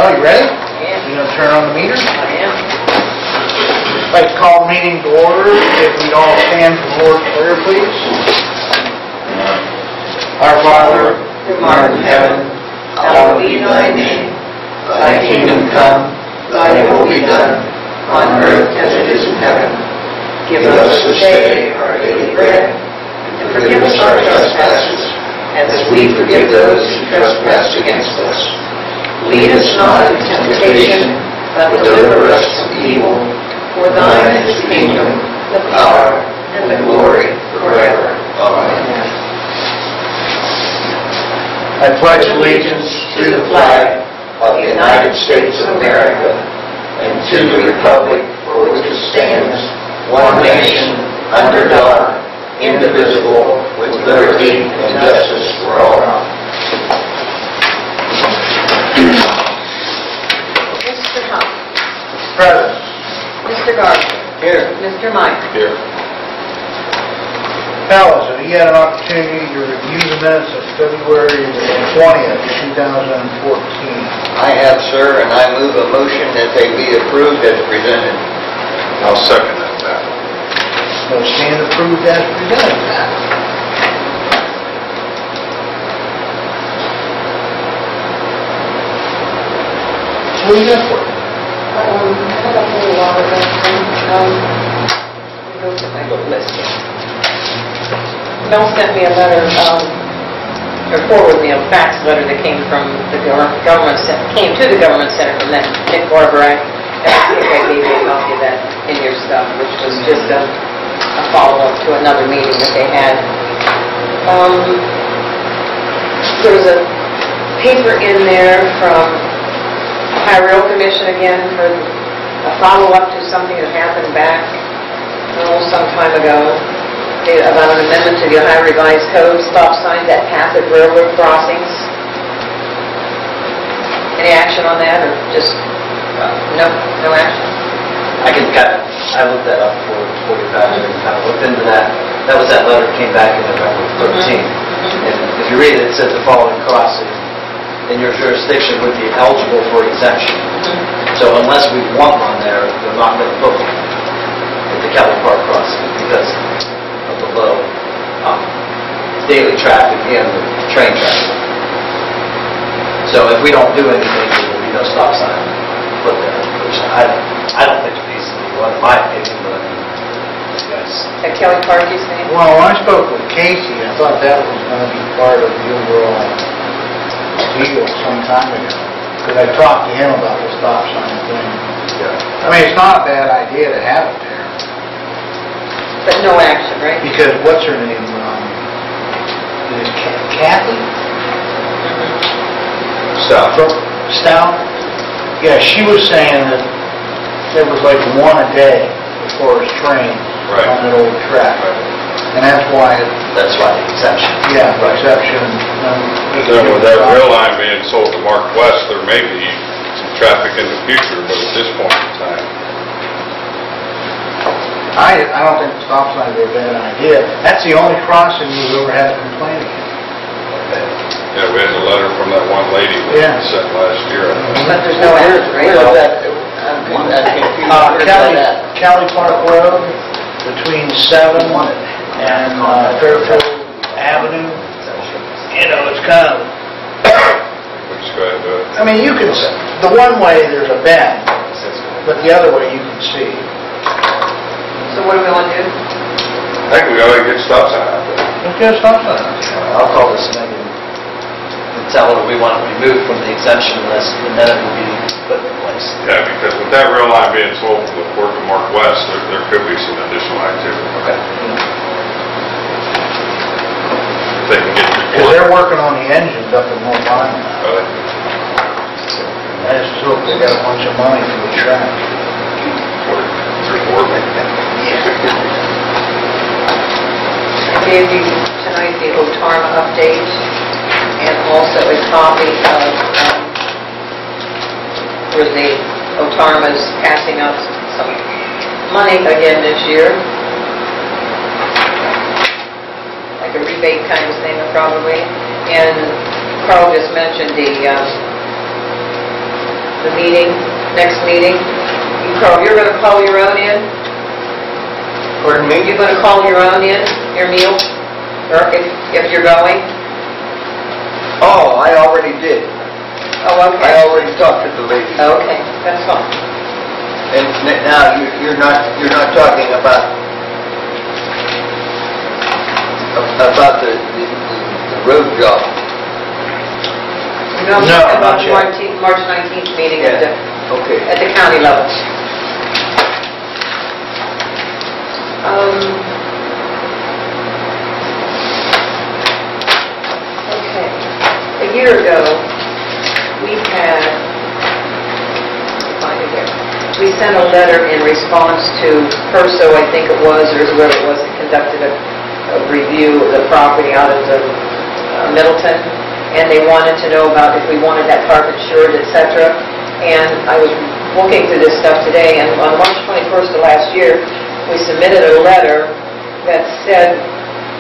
Well, you ready? Yeah. You gonna turn on the meter? I am. I'd like to call the meeting to order. If we all stand for Lord's Prayer, please. Our Father, who art in heaven, hallowed be thy name. Thy kingdom come, thy will be done, on earth as it is in heaven. Give us this day our daily bread, and forgive us our trespasses, as we forgive those who trespass against us. Lead us not into temptation, but deliver us from evil. For thine is the kingdom, the power, and the glory forever. Amen. I pledge allegiance to the flag of the United States of America and to the republic for which it stands, one nation, under God, indivisible, with liberty and justice for all. Mr. Hunt. Present. Mr. Garfield. Here. Mr. Mike. Here. Fellas, have you had an opportunity to review the minutes of February 20th, 2014? I have, sir, and I move a motion that they be approved as presented. I'll second that. So stand approved as presented, Pat. What do you got for it? I had a whole lot of them. Let me go to my little list here. Mel sent me a letter, or forwarded me a fax letter that came from the government center, came to the government center from that Nick Barbarak. And I think I gave you a copy of that in your stuff, which was just a follow-up to another meeting that they had. There was a paper in there from High Rail Commission again for a follow-up to something that happened back, some time ago, about an amendment to the Ohio Revised Code, stop signs at passive railroad crossings. Any action on that, or just no action? I looked that up for you guys and kind of looked into that. That was that letter that came back in November 13th. And if you read it, it says the following crossing in your jurisdiction would be eligible for exemption. So unless we want one there, we're not going to put one at the Kelly Park crossing because of the low daily traffic and the train traffic. So if we don't do anything, there will be no stop sign put there, which I don't think it needs to be one, in my opinion, but I mean, you guys. At Kelly Park, you saying? Well, when I spoke with Casey, I thought that was going to be part of the overall deal some time ago. Because I talked to him about the stop sign thing. Yeah. I mean, it's not a bad idea to have it there. But no action, right? Because what's her name? Is it Kathy? Stout? Yeah, she was saying that there was like one a day as far as trains on that old track. And that's why That's why the exemption. yeah, exception. And then with that rail line being sold to Mark West, there may be some traffic in the future, but at this point in time, I don't think the stop sign would be a bad idea. That's the only crossing we've ever had a complaint against. yeah, we had a letter from that one lady that was sent last year. But there's no action, right? Where is that? Kelly Park Road between 7 and Fairfield Avenue. You know, it's kind of, We just go ahead and do it. I mean, you can, the one way there's a bend, but the other way you can see. So what do we want to do? I think we ought to get stop sign out there. Let's get a stop sign. I'll call this Megan and tell her we want it removed from the exemption list, and then it will be put in place. Yeah, because with that rail line being sold to the Port of Mark West, there could be some additional activity. Okay. If they can get the Because they're working on the engines up in Mobile Island. I just hope they got a bunch of money for the track. I gave you tonight the OTARMA update and also a copy of where the OTARMA's passing out some money again this year. Like a rebate kind of thing probably. And Carl just mentioned the the meeting, next meeting. You're going to call your own in? Pardon me? You're going to call your own in, your meal? Or if you're going? Oh, I already did. Oh, okay. I already talked to the lady. Okay, that's fine. And now you're not talking about the road job. No, No, about not the yet. March 19th meeting Okay. at the county level. Okay. A year ago, we had, find it here, we sent a letter in response to Perso, I think it was, or whoever it was that conducted a review of the property out of the Middleton, and they wanted to know about if we wanted that park insured, etc. And I was looking through this stuff today, and on March 21st of last year, we submitted a letter that said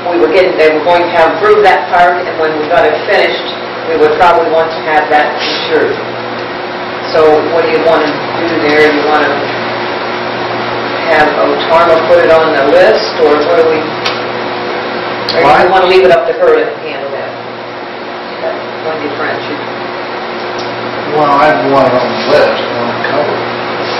they were going to have approved that park, and when we got it finished, we would probably want to have that insured. So what do you want to do there? Do you want to have Otarma put it on the list, or what do we? Or do you want to leave it up to her to handle that? Wendy French. Well, I'd want it on the list, I want it covered.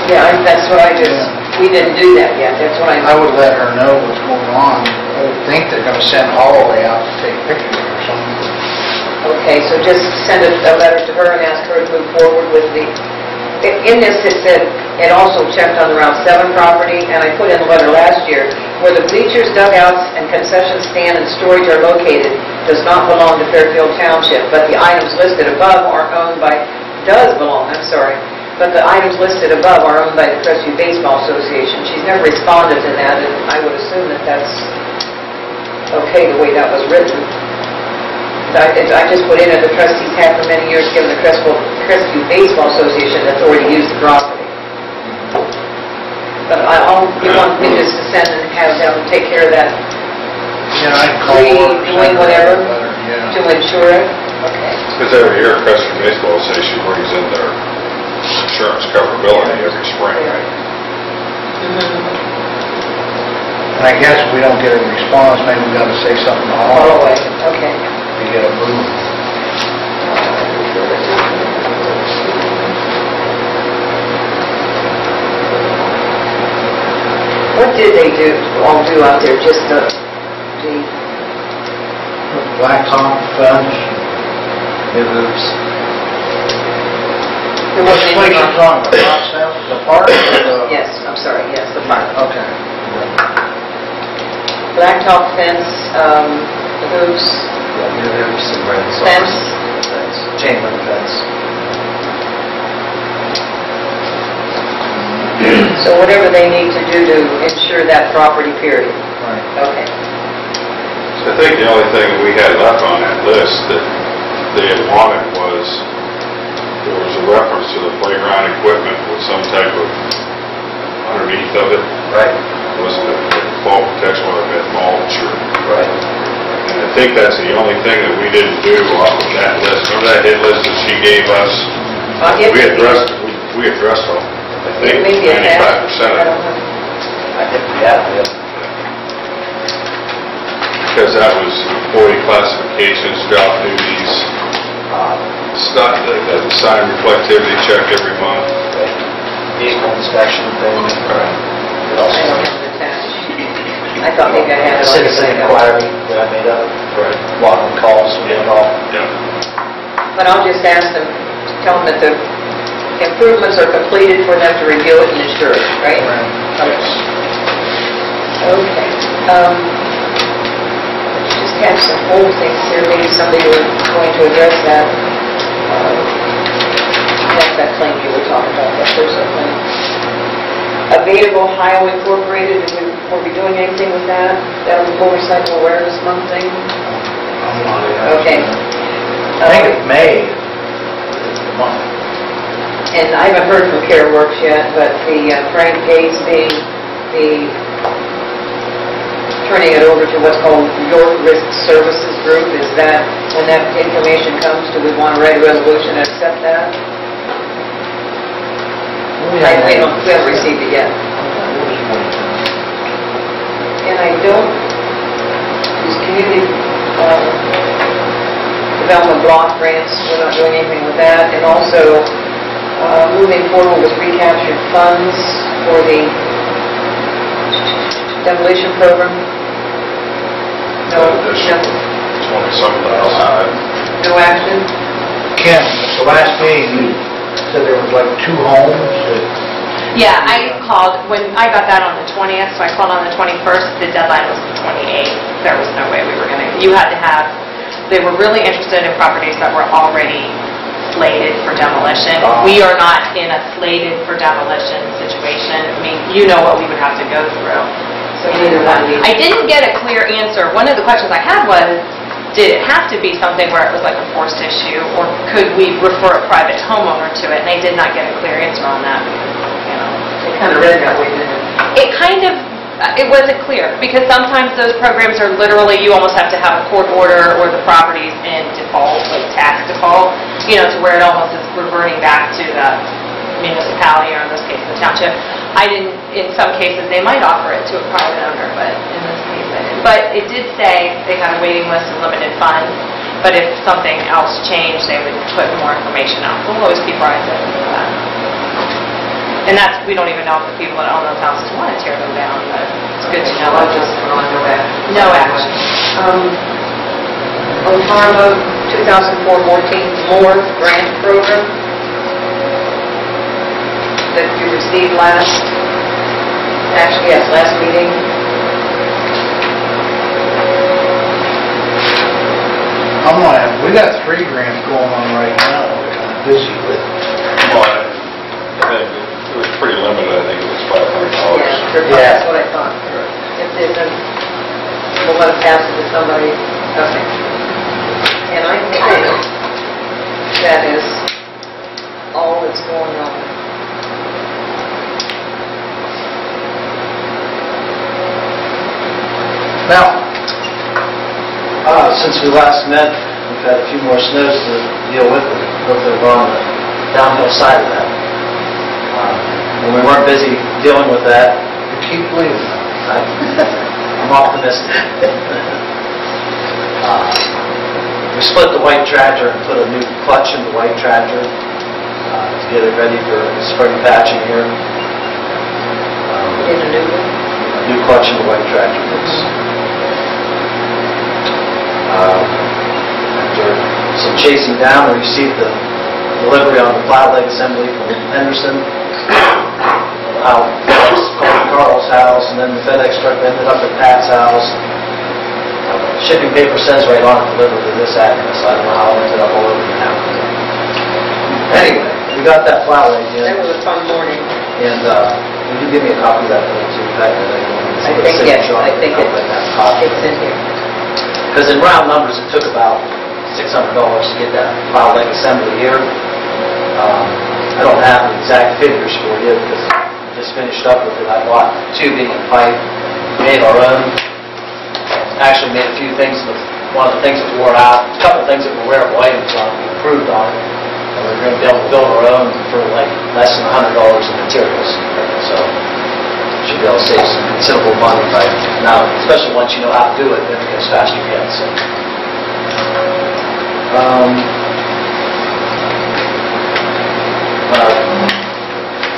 Yeah, that's what I just, we didn't do that yet, that's what I would let her know what's going on. I would think they're gonna send Holloway out to take pictures or something. Okay, so just send a letter to her and ask her to move forward with the, in this it said, it also checked on the Route 7 property, and I put in the letter last year, where the bleachers, dugouts, and concession stand and storage are located, does not belong to Fairfield Township, but the items listed above are owned by, but the items listed above are owned by the Crestview Baseball Association. She's never responded to that, and I would assume that that's okay the way that was written. I just put in it, the trustees have for many years given the Crestview Baseball Association authority to use the property. But you want me just to send and have them take care of that? Yeah, I'd call her. Doing whatever Yeah. to insure it? Okay. Because every year, Crestview Baseball Association brings in their insurance coverability every spring, right? And I guess if we don't get a response, maybe we gotta say something to Holloway Okay. to get a move. What did they all do out there? Just the Blacktop fence. New roofs. there Which wasn't place anything you on. talking about, the park or the? Yes, I'm sorry, yes, the park. Okay. Blacktop fence, roofs, Yeah, new roofs and red socks. Fence. Chain link fence. so whatever they need to do to insure that property, period. Right. Okay. So I think the only thing that we had left on that list that they had wanted was, there was a reference to the playground equipment with some type of underneath of it. Right. Wasn't it fall protection, whether it mulch or... Right. And I think that's the only thing that we didn't do off of that list. Remember that hit list that she gave us? We addressed them. I think Maybe 95% I of don't it. know. I think we have, yeah. Because that was employee classifications, job duties, stuff, the sign reflectivity check every month. Vehicle inspection thing. Right. It I also- don't have it attached. I thought maybe I had it on. Citizen inquiry that I made up. Right. Logging calls and doing all. Yeah. But I'll just ask them, tell them that the improvements are completed for them to review it and insure it, right? Yes. Okay. Just have some old things here, maybe somebody were going to address that. That's that claim you were talking about, that personal claim. Available Ohio Incorporated, were we doing anything with that? That was Motorcycle Awareness Month thing? Okay. I think it's May. The month. And I haven't heard from Care Works yet, but the Frank Gates being the turning it over to what's called York Risk Services Group, is that, when that information comes, do we want to write a resolution and accept that? We haven't received it yet. And I don't, these community development block grants, we're not doing anything with that. And also moving forward with recaptured funds for the demolition program. No, Additional 20-something thousand. no action. Kim, the last meeting, you said there was like 2 homes that... Yeah, I called, when I got that on the 20th, so I called on the 21st, the deadline was the 28th. There was no way we were gonna, you had to have, they were really interested in properties that were already slated for demolition. We are not in a slated for demolition situation. I mean, you know what we would have to go through. So neither one of these. I didn't get a clear answer. One of the questions I had was, did it have to be something where it was like a forced issue, or could we refer a private homeowner to it? And I did not get a clear answer on that. You know, It kind of read that way, didn't it? it kind of, it wasn't clear, because sometimes those programs are literally, you almost have to have a court order or the property's in default, like tax default, you know, to where it almost is reverting back to the municipality, or in this case, the township. I didn't, in some cases, they might offer it to a private owner, but in this case, I didn't. But it did say they had a waiting list of limited funds, but if something else changed, they would put more information out. We'll always keep our eyes open for that. And that's, we don't even know if the people that own those houses want to tear them down, but it's good to know. I'll just put on no action. No action. On Farmo 2004-14 MORE grant program that you received last meeting. I'm like, we got 3 grants going on right now we're kind of busy with. Well, I think it was pretty limited. I think it was $500. That's what I thought. If there's a, we'll let it pass it to somebody. Okay. And I think that is all that's going on. Now, since we last met, we've had a few more snows to deal with, but hopefully we're on the downhill side of that. When we weren't busy dealing with that, You keep believing. I'm optimistic. We split the white tractor and put a new clutch in the white tractor to get it ready for spring patching here. In a new one? New clutch in the white tractor. After some chasing down, we received the delivery on the flat leg assembly from Henderson. Out Carl's house, and then the FedEx truck ended up at Pat's house. Shipping paper says right on it, delivered to this address. I don't know how it ended up all over the town. Anyway, we got that flat leg in. That was a fun morning. And will you give me a copy of that for too? I think yes, I think it's in here. Because in round numbers, it took about $600 to get that flat leg assembly here. I don't have the exact figures for you because I just finished up with it. I bought tubing and pipe, made our own. Actually made a few things, one of the things that wore out, a couple of things that were wearable items on, we improved on it. And we're going to be able to build our own for like less than $100 in materials. So should be able to save some considerable money right now, especially once you know how to do it, then it goes faster yet. So.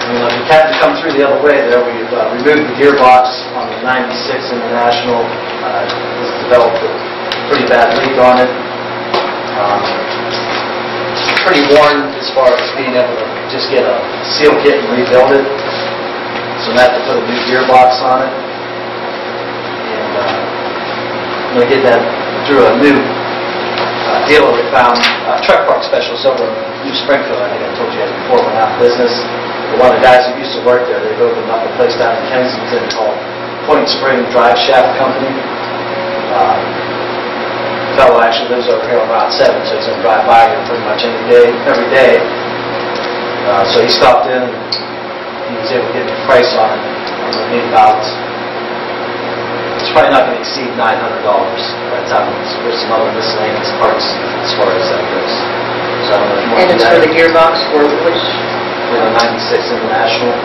If you had to come through the other way there, we've removed the gearbox on the 96 International. This developed a pretty bad leak on it. Pretty worn as far as being able to just get a seal kit and rebuild it. So I have to put a new gearbox on it. And I'm going to get that through a new dealer we found, truck park specialist over in New Springfield. I think I told you guys before, went out of business. But one of the guys that used to work there, they've opened up a place down in Kensington called Point Spring Drive Shaft Company. The fellow actually lives over here on Route 7, so he's going to drive by here pretty much every day. So he stopped in and he was able to get me a price on it. I mean, it's probably not going to exceed $900 by the time it's for some other miscellaneous parts as far as that goes. So I don't know if you want And to do it's that. for the gearbox, or which? for the 96 International.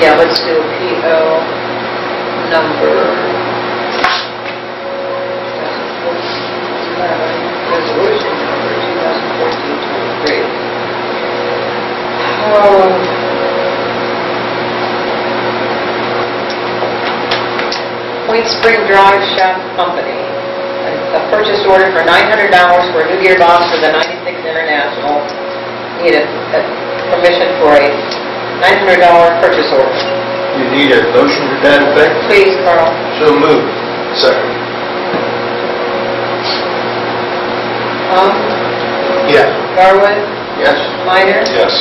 Yeah, let's do a PO number. Resolution number 2014-23. Point Spring Drive Shaft Company. A purchase order for $900 for a new gearbox for the 96 International. Need a permission for a $900 purchase order. You need a motion to that effect? Please, Carl. So moved. Second. Yes. Garwood, Yes. Minor. Yes.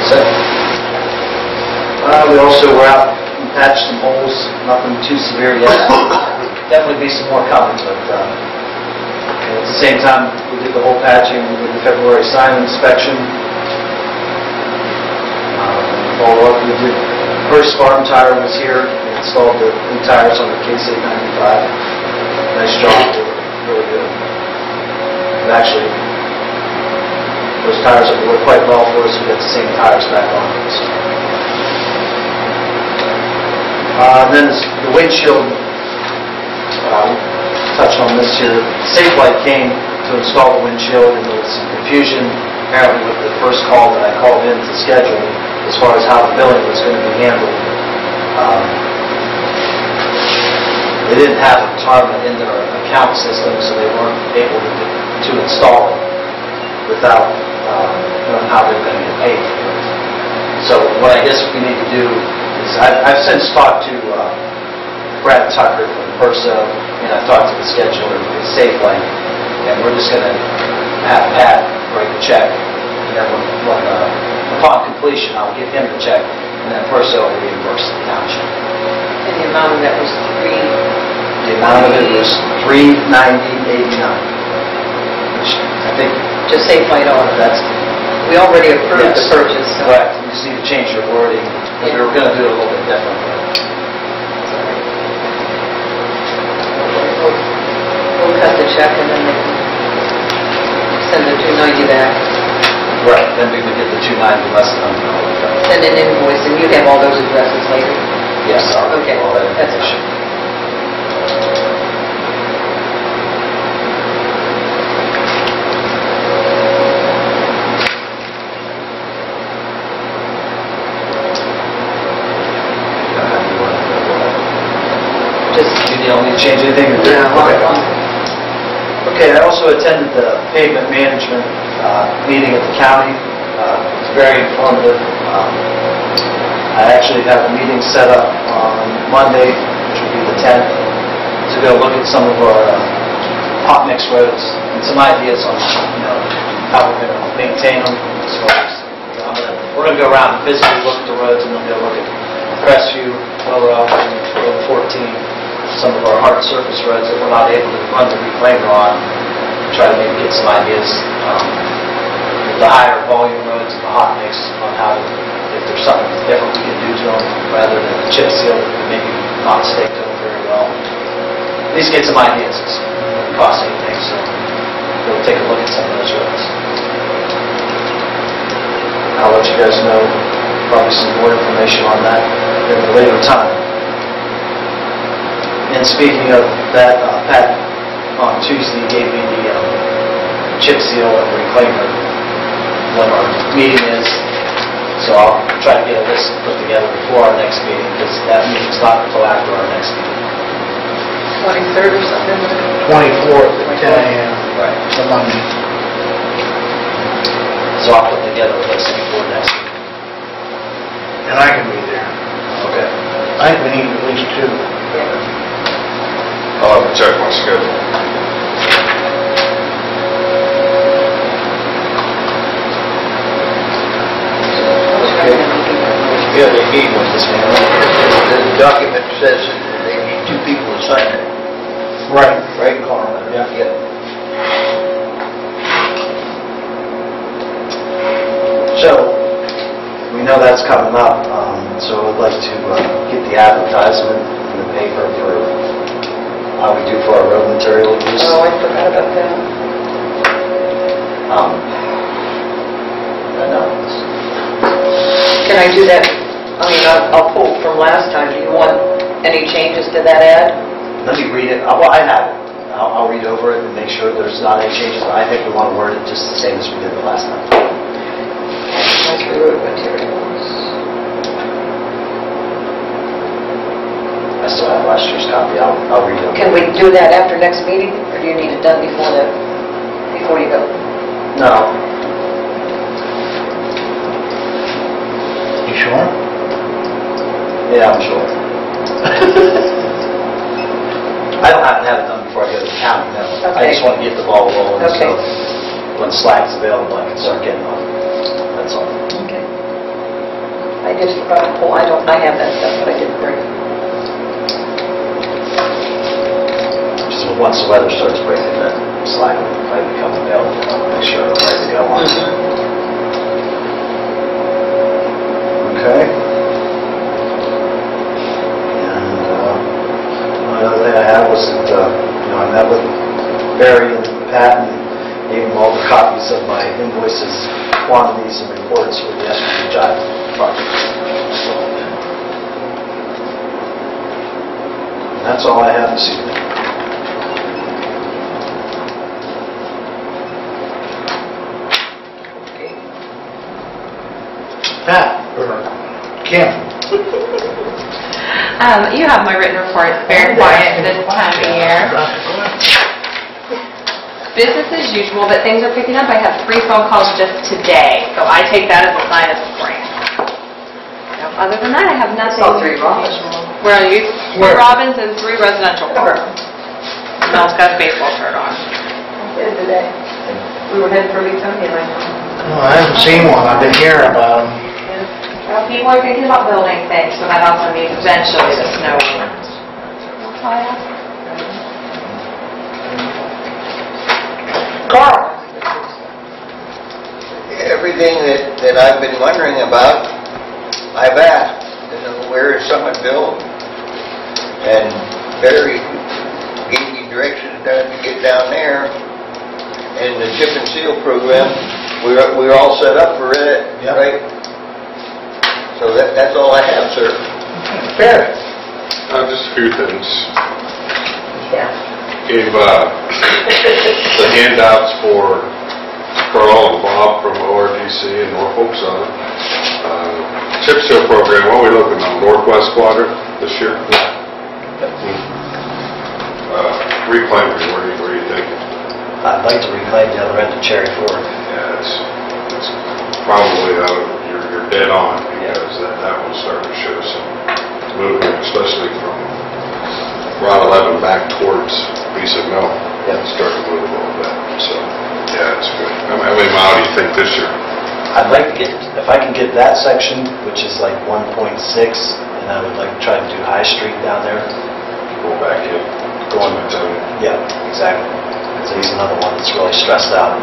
Second. We also were out and patched some holes, nothing too severe yet. Definitely be some more coming, but at the same time, we did the whole patching, we did the February sign inspection. Follow up, we did, first Spartan Tire was here, we installed the new tires on the K-895. Nice job, they were really good. And actually, those tires have worked quite well for us, we got the same tires back on. So. Then the windshield, touched on this here. SafeLight came to install the windshield, and there was some confusion apparently with the first call that I called in to schedule as far as how the billing was going to be handled. They didn't have a retirement in their account system, so they weren't able to install it without knowing how they were going to get paid. So what I guess we need to do is, I've since talked to Brad Tucker from Perso, and I've talked to the scheduler at SafeLight, and we're just going to have Pat write the check, and then upon completion, I'll give him the check, and then Perso will reimburse the township. And the amount of that was The amount of it was $390.89, which I think just SafeLight on it. that's We already approved the Yes. purchase. So correct. You just need to change your wording, because we were going to do it a little bit differently. We'll cut the check and then send the $290 back. Right, then we would get the $290 less than $100. Send an invoice, and you have all those addresses later. Yes, I'll Okay, all that that's information. Just, You don't need to change anything? yeah, Okay, I also attended the pavement management meeting at the county. It was very informative. I actually have a meeting set up on Monday, which will be the 10th, to go look at some of our hot mix roads and some ideas on how we're going to maintain them. As far as, we're going to go around and physically look at the roads, and then go look at Crestview, Lower Elgin, Road 14, some of our hard surface roads that we're not able to run the reclaimer on, try to maybe get some ideas, the higher volume roads and the hot mix on how to, if there's something different we can do to them, rather than the chip seal that maybe not stake to them very well. At least get some ideas. It doesn't cost anything, so we'll take a look at some of those roads. I'll let you guys know probably some more information on that at a later time. And speaking of that, Pat on Tuesday gave me the chip seal and reclaimer when our meeting is. So I'll try to get a list put together before our next meeting, because that meeting's not until after our next meeting. 23rd or something? 24th at 10 a.m. Right. It's a Monday. So I'll put together a list before next meeting. And I can be there. Okay. I think we need at least 2. I'll have to check my schedule. Yeah, they need one. The document says that they need 2 people to sign it. Right. Right, Carl? Yeah. So, we know that's coming up, so I'd like to get the advertisement in the paper for how we do for our road material use. Oh, I forgot about that. I know. Can I do that? I mean, I'll pull from last time. Do you want any changes to that ad? Let me read it. Well, I have it. I'll read over it and make sure there's not any changes, but I think we want to word it just the same as we did the last time. Monthly road materials. I still have last year's copy. I'll read it. Can we do that after next meeting, or do you need it done before you go? No. You sure? Yeah, I'm sure. I don't have to have it done before I go to the county, no. I Okay. just want to get the ball rolling, Okay. so when slack's available, I can start getting on it. That's all. Okay. I just forgot to pull, I have that stuff, but I didn't bring it. Just once the weather starts breaking, that slack might become available. I'll make sure I'm ready to go on it. Okay. And another thing I had was that, I met with Barry and Pat and gave them all the copies of my invoices, quantities, and reports for the Escrow Drive project. And that's all I have this evening. Pat, or Kim? You have my written report. It's very quiet this time of year. Business as usual, but things are picking up. I have 3 phone calls just today, so I take that as a sign of spring. Other than that, I have nothing. Saw 3 Robins. Where are you? 3 Where? Robins and 3 residential parks. Mel's got a baseball shirt on. Did today. We were heading for Leetonia right now. Oh, I haven't seen one. I've been hearing about them. Well, people are thinking about building things, so that also means eventually the snow. That's all I have. Carl? Everything that I've been wondering about, I've asked. Where is Summitville? And Barry gave me directions to get down there. And the chip and seal program, we're all set up for it, Yep. right? So that's all I have, sir. Fair. Just a few things. Yeah. Gave the handouts for Carl and Bob from ORDC in Norfolk Southern. Chip seal program, what are we looking on? Northwest quadrant this year? Reclaiming, what are you thinking? I'd like to reclaim the other end of Cherry Ford. Yeah, it's probably out of, you're dead on, because that will start to show some movement, especially from Route 11 back towards Visa Mill. Yeah. It's starting to move a little bit, so, yeah, it's good. How many miles do you think this year? I'd like to get, if I can get that section, which is like 1.6, and I would like to try to do High Street down there. Go back in, Going to Yeah, exactly. Because he's another one that's really stressed out. I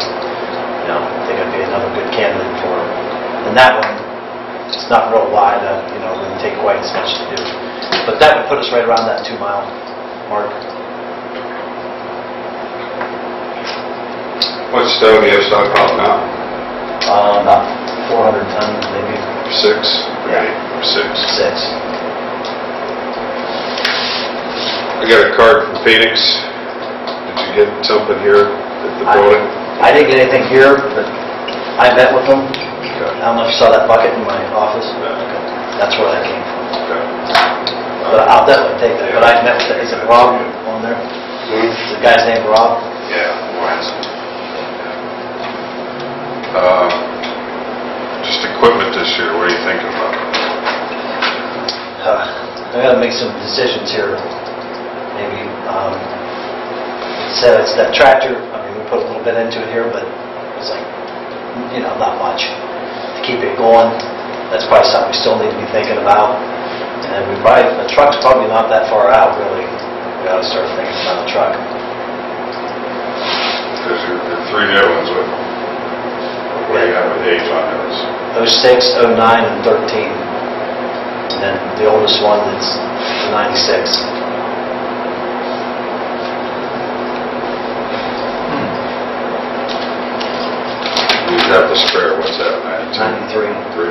think I'd be another good candidate for him. And that one, it's not real wide, it wouldn't take quite as much to do. But that would put us right around that 2-mile mark. What stone do you have stockpiled now? About 400 tons, maybe. 6? Yeah. 6. 6. I got a card from Phoenix. Did you get something here at the building? I didn't get anything here, but I met with them. Okay. I don't know if you saw that bucket in my office. Yeah. Okay. That's where that came from. Okay. But I'll definitely take that. But I met with, is it Rob on there? Is the guy's name Rob? Yeah, Watson. Just equipment this year, what are you thinking about? I gotta make some decisions here. Maybe, so it's that tractor, we put a little bit into it here, but it's like, not much. To keep it going, that's probably something we still need to be thinking about. And then the truck's probably not that far out, really. We ought to start thinking about a truck. Because there are 3 new ones, what do you have with age on those? 06, 09, and 13. And then the oldest one is 96. You have the spare, what's that, 92? 93. 3.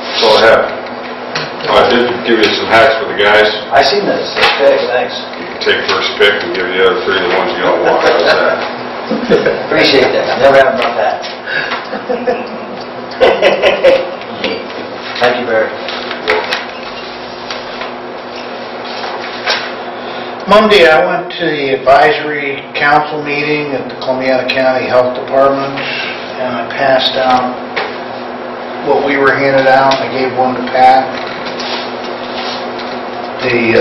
That's all I have. Oh, I did give you some hats for the guys. I seen this. Okay, thanks. You can take first pick and give the other 3 the ones you don't want. How's that? Appreciate that. Never have enough that. Thank you, Barry. Monday, I went to the advisory council meeting at the Columbiana County Health Department, and I passed out what we were handed out. I gave one to Pat. The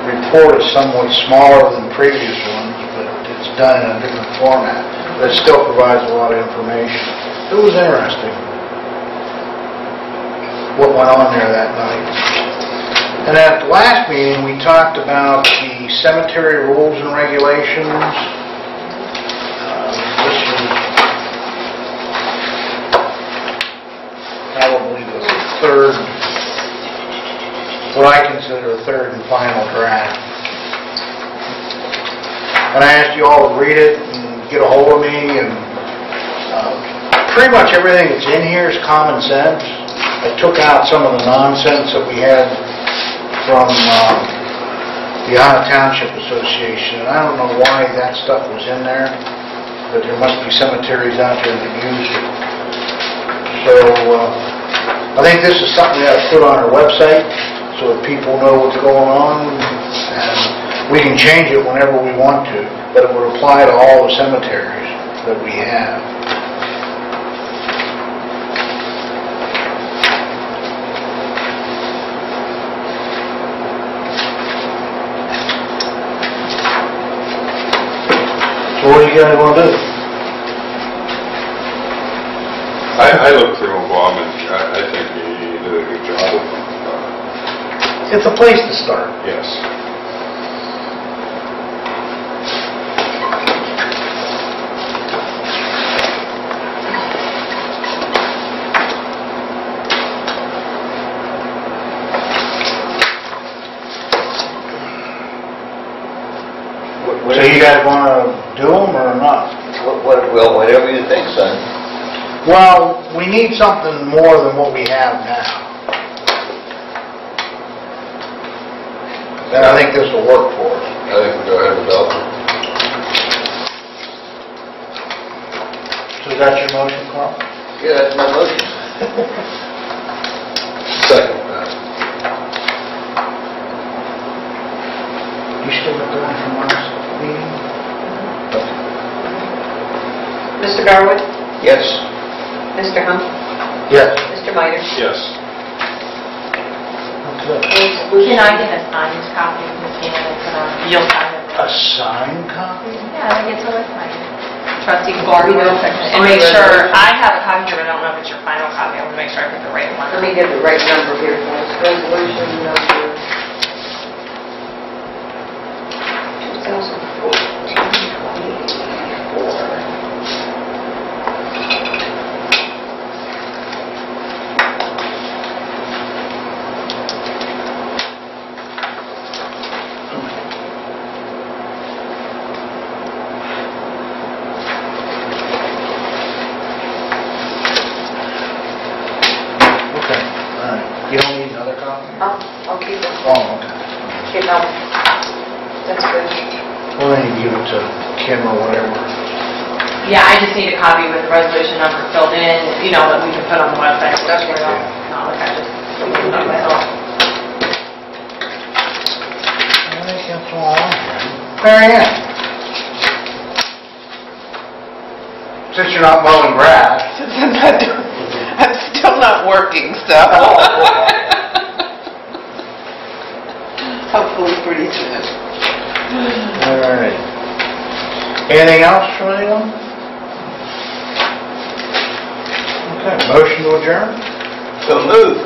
report is somewhat smaller than previous ones, but it's done in a different format. But it still provides a lot of information. It was interesting what went on there that night. And at the last meeting, we talked about the cemetery rules and regulations. This is probably the third, what I consider the third and final draft. And I asked you all to read it and get a hold of me, and pretty much everything that's in here is common sense. I took out some of the nonsense that we had from the Township Association, and I don't know why that stuff was in there, but there must be cemeteries out there that use it. So I think this is something we ought to put on our website so that people know what's going on, and we can change it whenever we want to, but it would apply to all the cemeteries that we have. So what do you guys want to do? I looked through them, Bob, and I think you did a good job of It's a place to start. yes. So you guys want to do them or not? Well, whatever you think, son. Well, we need something more than what we have now. And I think this will work for us. I think we go ahead and adopt it. So is that your motion, Carl? Yeah, that's my motion. Second. You still got the one from last meeting? Mr. Garwood? Yes. Mr. Hunt? Yes. Mr. Minor? Yes. Can I get a signed copy of this and put on, you'll sign it? A signed copy? Yeah, I get to let my trustee Barb and make sure, I have a copy here, but I don't know if it's your final copy. I want to make sure I get the right one. Let me get the right number here for this. Resolution number 2014-24. Okay, all right. You don't need another copy? I'll keep it. Oh, okay. Keep it. That's good. Well, then you give it to Kim or whatever. Yeah, I just need a copy with the resolution number filled in, you know, that we can put on the website. That's where I'll, not like I just put it on myself. I think that's all I have. Mary Ann? Since you're not mowing grass. I'm still not working, so hopefully pretty soon. All right. Anything else from anyone? Okay, motion to adjourn? So move.